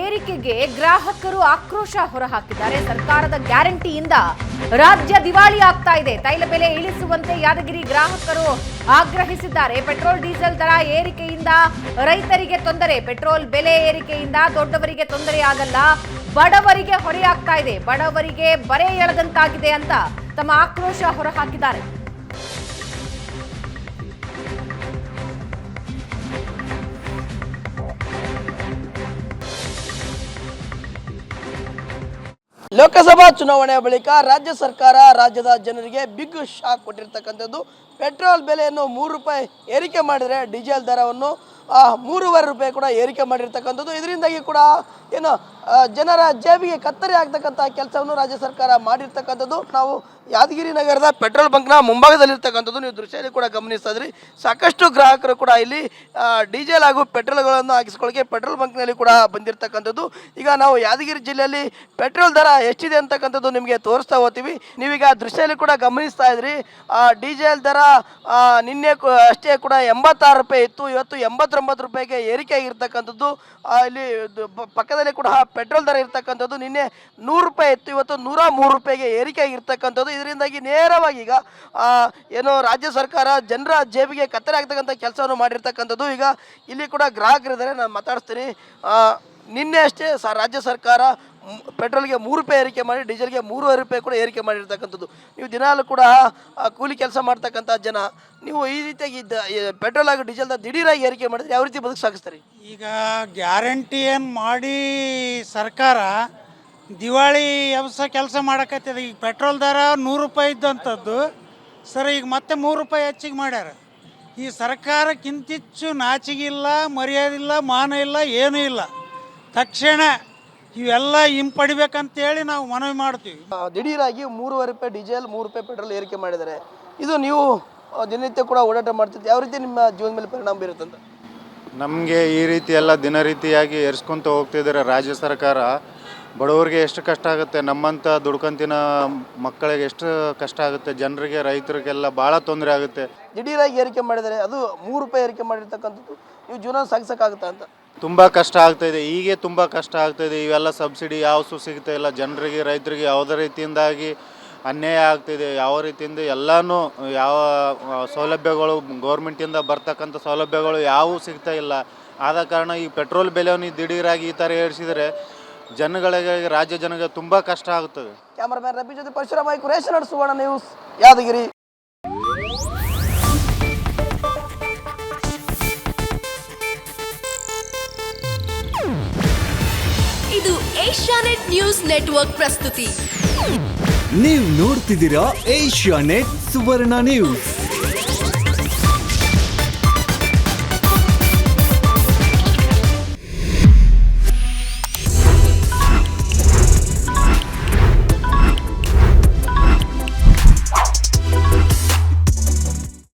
ಏರಿಕೆಗೆ ಗ್ರಾಹಕರು ಆಕ್ರೋಶ ಹೊರಹಾಕಿದ್ದಾರೆ. ಸರ್ಕಾರದ ಗ್ಯಾರಂಟಿಯಿಂದ ರಾಜ್ಯ ದಿವಾಳಿ ಆಗ್ತಾ ಇದೆ. ತೈಲ ಬೆಲೆ ಇಳಿಸುವಂತೆ ಯಾದಗಿರಿ ಗ್ರಾಹಕರು ಆಗ್ರಹಿಸಿದ್ದಾರೆ. ಪೆಟ್ರೋಲ್ ಡೀಸೆಲ್ ದರ ಏರಿಕೆಯಿಂದ ರೈತರಿಗೆ ತೊಂದರೆ. ಪೆಟ್ರೋಲ್ ಬೆಲೆ ಏರಿಕೆಯಿಂದ ದೊಡ್ಡವರಿಗೆ ತೊಂದರೆ ಆಗಲ್ಲ, ಬಡವರಿಗೆ ಹೊರೆಯಾಗ್ತಾ ಇದೆ, ಬಡವರಿಗೆ ಬರೆ ಎಳೆದಂತಾಗಿದೆ ಅಂತ ತಮ್ಮ ಆಕ್ರೋಶ ಹೊರಹಾಕಿದ್ದಾರೆ. ಲೋಕಸಭಾ ಚುನಾವಣೆಯ ಬಳಿಕ ರಾಜ್ಯ ಸರ್ಕಾರ ರಾಜ್ಯದ ಜನರಿಗೆ ಬಿಗ್ ಶಾಕ್ ಕೊಟ್ಟಿರ್ತಕ್ಕಂಥದ್ದು. ಪೆಟ್ರೋಲ್ ಬೆಲೆಯನ್ನು ₹3 ಏರಿಕೆ ಮಾಡಿದರೆ ಡೀಸೆಲ್ ದರವನ್ನು ₹3.5 ಕೂಡ ಏರಿಕೆ ಮಾಡಿರ್ತಕ್ಕಂಥದ್ದು. ಇದರಿಂದಾಗಿ ಕೂಡ ಏನು ಜನರ ಜೇಬಿಗೆ ಕತ್ತರಿ ಆಗ್ತಕ್ಕಂಥ ಕೆಲಸವನ್ನು ರಾಜ್ಯ ಸರ್ಕಾರ ಮಾಡಿರ್ತಕ್ಕಂಥದ್ದು. ನಾವು ಯಾದಗಿರಿ ನಗರದ ಪೆಟ್ರೋಲ್ ಬಂಕ್ನ ಮುಂಭಾಗದಲ್ಲಿರ್ತಕ್ಕಂಥದ್ದು ನೀವು ದೃಶ್ಯದಲ್ಲಿ ಕೂಡ ಗಮನಿಸ್ತಾ ಇದ್ರಿ. ಸಾಕಷ್ಟು ಗ್ರಾಹಕರು ಕೂಡ ಇಲ್ಲಿ ಡೀಸೆಲ್ ಹಾಗೂ ಪೆಟ್ರೋಲ್ಗಳನ್ನು ಹಾಕಿಸ್ಕೊಳ್ಳೋಕೆ ಪೆಟ್ರೋಲ್ ಬಂಕ್ನಲ್ಲಿ ಕೂಡ ಬಂದಿರತಕ್ಕಂಥದ್ದು. ಈಗ ನಾವು ಯಾದಗಿರಿ ಜಿಲ್ಲೆಯಲ್ಲಿ ಪೆಟ್ರೋಲ್ ದರ ಎಷ್ಟಿದೆ ಅಂತಕ್ಕಂಥದ್ದು ನಿಮಗೆ ತೋರಿಸ್ತಾ ಹೋಗ್ತೀವಿ. ನೀವೀಗ ದೃಶ್ಯದಲ್ಲಿ ಕೂಡ ಗಮನಿಸ್ತಾ ಇದ್ರಿ. ಡೀಸೆಲ್ ದರ ನಿನ್ನೆ ಅಷ್ಟೇ ಕೂಡ ₹86 ಇತ್ತು, ಇವತ್ತು ₹89ಗೆ ಏರಿಕೆ ಆಗಿರ್ತಕ್ಕಂಥದ್ದು. ಇಲ್ಲಿ ಪಕ್ಕದಲ್ಲಿ ಕೂಡ ಪೆಟ್ರೋಲ್ ದರ ಇರ್ತಕ್ಕಂಥದ್ದು ನಿನ್ನೆ ₹100 ಇತ್ತು, ಇವತ್ತು ₹103ಗೆ ಏರಿಕೆ ಆಗಿರ್ತಕ್ಕಂಥದ್ದು. ಇದರಿಂದಾಗಿ ನೇರವಾಗಿ ಈಗ ಏನು ರಾಜ್ಯ ಸರ್ಕಾರ ಜನರ ಜೇಬಿಗೆ ಕತ್ತರಿ ಆಗ್ತಕ್ಕಂಥ ಕೆಲಸವನ್ನು ಮಾಡಿರ್ತಕ್ಕಂಥದ್ದು. ಈಗ ಇಲ್ಲಿ ಕೂಡ ಗ್ರಾಹಕರಿದ್ದಾರೆ, ನಾನು ಮಾತಾಡಿಸ್ತೀನಿ. ನಿನ್ನೆ ಅಷ್ಟೇ ರಾಜ್ಯ ಸರ್ಕಾರ ಪೆಟ್ರೋಲ್ಗೆ ₹3 ಏರಿಕೆ ಮಾಡಿ ಡೀಸೆಲ್ಗೆ ₹3.5 ಕೂಡ ಏರಿಕೆ ಮಾಡಿರ್ತಕ್ಕಂಥದ್ದು. ನೀವು ದಿನಾಲೂ ಕೂಡ ಕೂಲಿ ಕೆಲಸ ಮಾಡ್ತಕ್ಕಂಥ ಜನ, ನೀವು ಈ ರೀತಿಯಾಗಿ ಪೆಟ್ರೋಲ್ ಹಾಗೂ ಡೀಸೆಲ್ದ ದಿಢೀರಾಗಿ ಏರಿಕೆ ಮಾಡಿದ್ರೆ ಯಾವ ರೀತಿ ಬದುಕು ಸಾಗಿಸ್ತಾರೆ? ಈಗ ಗ್ಯಾರಂಟಿ ಏನು ಮಾಡಿ ಸರ್ಕಾರ ದಿವಾಳಿ ವ್ಯವಸ ಕೆಲಸ ಮಾಡಕತ್ತಿದೆ. ಈಗ ಪೆಟ್ರೋಲ್ ದರ ₹100 ಇದ್ದಂಥದ್ದು ಸರ್ ಈಗ ಮತ್ತೆ ₹3 ಹೆಚ್ಚಿಗೆ ಮಾಡ್ಯಾರ. ಈ ಸರ್ಕಾರಕ್ಕಿಂತಿಚ್ಚು ನಾಚಿಗಿಲ್ಲ, ಮರ್ಯಾದಿಲ್ಲ, ಮಾನ ಇಲ್ಲ, ಏನೂ ಇಲ್ಲ. ತಕ್ಷಣ ಇವೆಲ್ಲ ಹಿಂಪಡಿಬೇಕಂತೇಳಿ ನಾವು ಮನವಿ ಮಾಡ್ತೀವಿ. ದಿಢೀರಾಗಿ ₹3.5 ಡೀಸೆಲ್, ₹3 ಪೆಟ್ರೋಲ್ ಏರಿಕೆ ಮಾಡಿದ್ದಾರೆ. ಇದು ನೀವು ದಿನನಿತ್ಯ ಕೂಡ ಓಡಾಟ ಮಾಡ್ತಿದ್ದೆ, ಯಾವ ರೀತಿ ನಿಮ್ಮ ಜೀವನ ಮೇಲೆ ಪರಿಣಾಮ ಬೀರುತ್ತಂತ? ನಮಗೆ ಈ ರೀತಿ ಎಲ್ಲ ದಿನರೀತಿಯಾಗಿ ಏರಿಸ್ಕೊತ ಹೋಗ್ತಿದ್ದಾರೆ ರಾಜ್ಯ ಸರ್ಕಾರ. ಬಡವರಿಗೆ ಎಷ್ಟು ಕಷ್ಟ ಆಗುತ್ತೆ, ನಮ್ಮಂಥ ದುಡ್ಕೊಂತಿನ ಮಕ್ಕಳಿಗೆ ಎಷ್ಟು ಕಷ್ಟ ಆಗುತ್ತೆ, ಜನರಿಗೆ ರೈತರಿಗೆಲ್ಲ ಭಾಳ ತೊಂದರೆ ಆಗುತ್ತೆ. ದಿಢೀರಾಗಿ ಏರಿಕೆ ಮಾಡಿದರೆ ಅದು ₹3 ಏರಿಕೆ ಮಾಡಿರ್ತಕ್ಕಂಥದ್ದು, ನೀವು ಜೀವನ ಸಾಗಿಸೋಕ್ಕಾಗುತ್ತಾ ಅಂತ? ತುಂಬ ಕಷ್ಟ ಆಗ್ತಾಯಿದೆ, ಹೀಗೆ ತುಂಬ ಕಷ್ಟ ಆಗ್ತಾಯಿದೆ. ಇವೆಲ್ಲ ಸಬ್ಸಿಡಿ ಯಾವತ್ತೂ ಸಿಗ್ತಾ ಇಲ್ಲ ಜನರಿಗೆ, ರೈತರಿಗೆ ಯಾವುದೇ ರೀತಿಯಿಂದಾಗಿ ಅನ್ಯಾಯ ಆಗ್ತಿದೆ. ಯಾವ ರೀತಿಯಿಂದ ಎಲ್ಲನೂ ಯಾವ ಸೌಲಭ್ಯಗಳು ಗೌರ್ಮೆಂಟಿಂದ ಬರ್ತಕ್ಕಂಥ ಸೌಲಭ್ಯಗಳು ಯಾವೂ ಸಿಗ್ತಾ ಇಲ್ಲ. ಆದ ಕಾರಣ ಈ ಪೆಟ್ರೋಲ್ ಬೆಲೆಯನ್ನು ದಿಢೀರಾಗಿ ಈ ಥರ ಏರಿಸಿದರೆ ಜನಗಳಿಗೆ, ರಾಜ್ಯ ಜನಗಳಿಗೆ ತುಂಬ ಕಷ್ಟ ಆಗುತ್ತದೆ. ಕ್ಯಾಮರಾಮ್ಯಾನ್ ರಬಿ ಜೊತೆ ಪರಶುರಾಮ ರೇಷನ್ ಸುವರ್ಣ ನ್ಯೂಸ್, ಯಾದಗಿರಿ. ಇದು ಏಷ್ಯಾನೆಟ್ ನ್ಯೂಸ್ ನೆಟ್ವರ್ಕ್ ಪ್ರಸ್ತುತಿ. ನೀವು ನೋಡ್ತಿದ್ದೀರಾ ಏಷ್ಯಾನೆಟ್ ಸುವರ್ಣ ನ್ಯೂಸ್.